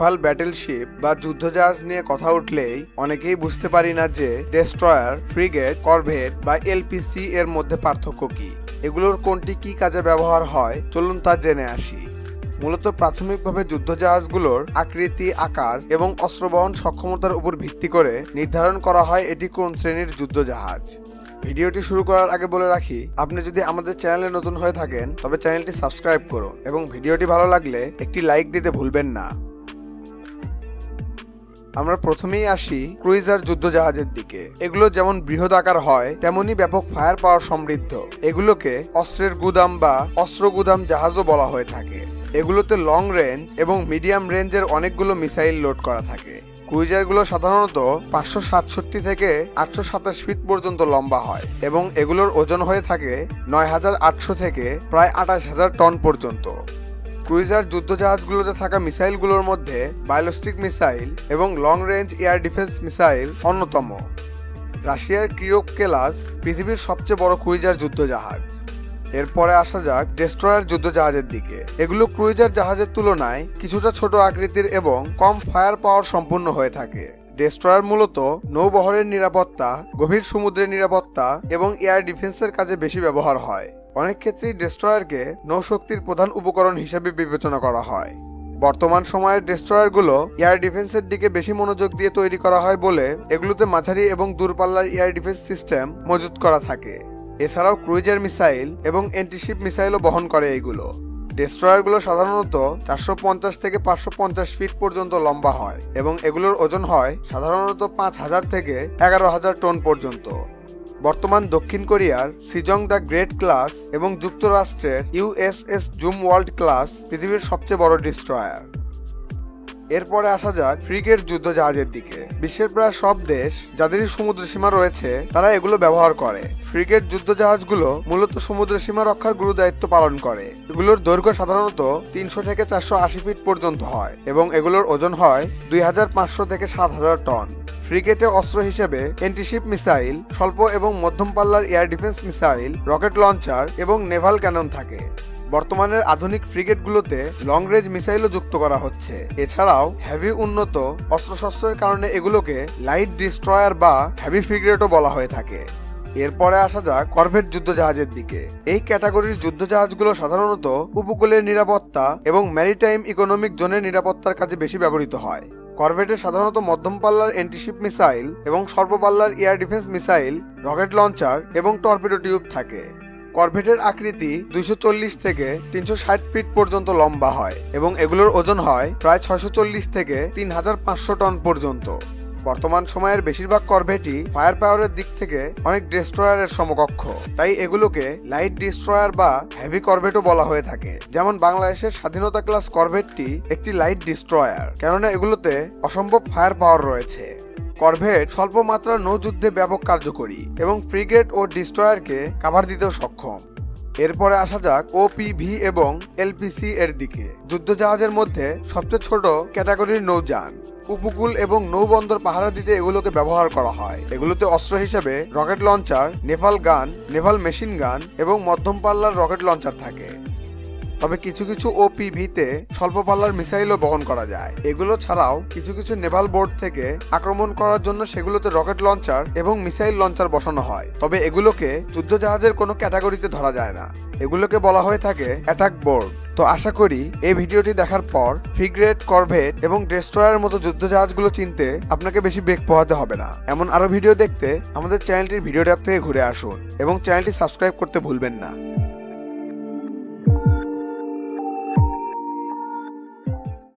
নেভাল ব্যাটেলশিপ বা যুদ্ধজাহাজ নিয়ে কথা উঠলেই অনেকেই বুঝতে পারি না যে ডেস্ট্রয়ার, ফ্রিগেট, করভেট বা এলপিসি এর মধ্যে পার্থক্য কি, এগুলোর কোনটি কি কাজে ব্যবহার হয়, চলুন তা জেনে আসি। মূলত প্রাথমিকভাবে যুদ্ধজাহাজগুলোর আকৃতি, আকার এবং অস্ত্রবহন সক্ষমতার উপর ভিত্তি করে নির্ধারণ করা হয় এটি কোন শ্রেণীর যুদ্ধজাহাজ। ভিডিওটি শুরু করার আগে বলে রাখি, আপনি যদি আমাদের চ্যানেলে নতুন হয়ে থাকেন তবে চ্যানেলটি সাবস্ক্রাইব করুন এবং ভিডিওটি ভালো লাগলে একটি লাইক দিতে ভুলবেন না। আমরা প্রথমেই আসি ক্রুইজার যুদ্ধজাহাজের দিকে। এগুলো যেমন বৃহৎ আকার হয় তেমনি ব্যাপক ফায়ার পাওয়ার সমৃদ্ধ। এগুলোকে অস্ত্রের গুদাম বা অস্ত্র গুদাম জাহাজও বলা হয়ে থাকে। এগুলোতে লং রেঞ্জ এবং মিডিয়াম রেঞ্জের অনেকগুলো মিসাইল লোড করা থাকে। ক্রুইজারগুলো সাধারণত 567 থেকে 827 ফিট পর্যন্ত লম্বা হয় এবং এগুলোর ওজন হয়ে থাকে 9800 থেকে প্রায় 28000 টন পর্যন্ত। ক্রুইজার যুদ্ধজাহাজগুলোতে থাকা মিসাইলগুলোর মধ্যে ব্যালিস্টিক মিসাইল এবং long range air defence missile অন্যতম। রাশিয়ার কিরোভ ক্লাস পৃথিবীর সবচেয়ে বড় ক্রুইজার যুদ্ধজাহাজ। এরপরে আসা যাক ডেস্ট্রয়ার যুদ্ধজাহাজের দিকে। এগুলো ক্রুইজার জাহাজের তুলনায় কিছুটা ছোট আকৃতির এবং কম ফায়ার পাওয়ার সম্পূর্ণ হয়ে থাকে। ডেস্ট্রয়ার মূলত নৌবহরের নিরাপত্তা, গভীর সমুদ্রের নিরাপত্তা এবং এয়ার ডিফেন্সের কাজে বেশি ব্যবহার হয়। অনেক ক্ষেত্রেই ডেস্ট্রয়ারকে নৌশক্তির প্রধান উপকরণ হিসেবে বিবেচনা করা হয়। বর্তমান সময়ের ডেস্ট্রয়ারগুলো এয়ার ডিফেন্সের দিকে বেশি মনোযোগ দিয়ে তৈরি করা হয় বলে এগুলোতে মাঝারি এবং দূরপাল্লার এয়ার ডিফেন্স সিস্টেম মজুত করা থাকে। এছাড়াও ক্রুইজার মিসাইল এবং অ্যান্টিশিপ মিসাইলও বহন করে এগুলো। ডেস্ট্রয়ারগুলো সাধারণত 450 থেকে 550 ফিট পর্যন্ত লম্বা হয় এবং এগুলোর ওজন হয় সাধারণত 5000 থেকে 11000 টন পর্যন্ত। বর্তমান দক্ষিণ কোরিয়ার সিজং দ্য গ্রেট ক্লাস এবং যুক্তরাষ্ট্রের ইউএসএস জুম ওয়ার্ল্ড ক্লাস পৃথিবীর সবচেয়ে বড় ডেস্ট্রয়ার। এরপরে আসা যাক ফ্রিগেট যুদ্ধজাহাজের দিকে। বিশ্বের প্রায় সব দেশ যাদেরই সমুদ্র সীমা রয়েছে তারা এগুলো ব্যবহার করে। ফ্রিগেট যুদ্ধজাহাজগুলো মূলত সমুদ্র সীমা রক্ষার গুরু দায়িত্ব পালন করে। এগুলোর দৈর্ঘ্য সাধারণত 300 থেকে 480 ফিট পর্যন্ত হয় এবং এগুলোর ওজন হয় 2500 থেকে 7000 টন। ফ্রিগেটে অস্ত্র হিসেবে অ্যান্টিশিপ মিসাইল, স্বল্প এবং মধ্যম পাল্লার air defence missile, rocket launcher এবং নেভাল ক্যানন থাকে। বর্তমানের আধুনিক ফ্রিগেটগুলোতে লং রেঞ্জ মিসাইলও যুক্ত করা হচ্ছে। এছাড়াও হেভি উন্নত অস্ত্রশস্ত্রের কারণে এগুলোকে লাইট ডিস্ট্রয়ার বা হেভি ফ্রিগেটও বলা হয়ে থাকে। এরপরে আসা যাক করভেট যুদ্ধজাহাজের দিকে। এই ক্যাটাগরির যুদ্ধজাহাজগুলো সাধারণত উপকূলের নিরাপত্তা এবং ম্যারিটাইম ইকোনমিক জোনের নিরাপত্তার কাজে বেশি ব্যবহৃত হয়। করভেটে সাধারণত মধ্যম পাল্লার অ্যান্টিশিপ মিসাইল এবং স্বল্প পাল্লার air defence missile, rocket launcher এবং টর্পিডো টিউব থাকে। করভেটের আকৃতি 240 থেকে 360 ফিট পর্যন্ত লম্বা হয় এবং এগুলোর ওজন হয় প্রায় 640 থেকে 3500 টন পর্যন্ত। বর্তমান সময়ের বেশিরভাগ করভেটই ফায়ার পাওয়ারের দিক থেকে অনেক ডেস্ট্রয়ারের সমকক্ষ, তাই এগুলোকে লাইট ডিস্ট্রয়ার বা হেভি করভেটও বলা হয়ে থাকে। যেমন বাংলাদেশের স্বাধীনতা ক্লাস করভেটটি একটি লাইট ডিস্ট্রয়ার, কেননা এগুলোতে অসম্ভব ফায়ার পাওয়ার রয়েছে। করভেট স্বল্প মাত্রার নৌযুদ্ধে ব্যাপক কার্যকরী এবং ফ্রিগেট ও ডিস্ট্রয়ারকে কাভার দিতেও সক্ষম। এরপরে আসা যাক ওপিভি এবং এলপিসি এর দিকে। যুদ্ধজাহাজের মধ্যে সবচেয়ে ছোট ক্যাটাগরির নৌযান। উপকূল এবং নৌবন্দর পাহারা দিতে এগুলোকে ব্যবহার করা হয়। এগুলোতে অস্ত্র হিসেবে রকেট লঞ্চার, নেভাল গান, নেভাল মেশিন গান এবং মধ্যম পাল্লার রকেট লঞ্চার থাকে। তবে কিছু কিছু ওপিভিতে স্বল্প পাল্লার মিসাইলও বহন করা যায়। এগুলো ছাড়াও কিছু কিছু নেভাল বোর্ড থেকে আক্রমণ করার জন্য সেগুলোতে রকেট লঞ্চার এবং মিসাইল লঞ্চার বসানো হয়। তবে এগুলোকে যুদ্ধজাহাজের কোনো ক্যাটাগরিতে ধরা যায় না, এগুলোকে বলা হয়ে থাকে অ্যাটাক বোর্ড। তো আশা করি এই ভিডিওটি দেখার পর ফ্রিগেট, করভেট এবং ডেস্ট্রয়ারের মতো যুদ্ধজাহাজগুলো চিনতে আপনাকে বেশি বেগ পোহাতে হবে না। এমন আরো ভিডিও দেখতে আমাদের চ্যানেলটির ভিডিও ট্যাব থেকে ঘুরে আসুন এবং চ্যানেলটি সাবস্ক্রাইব করতে ভুলবেন না।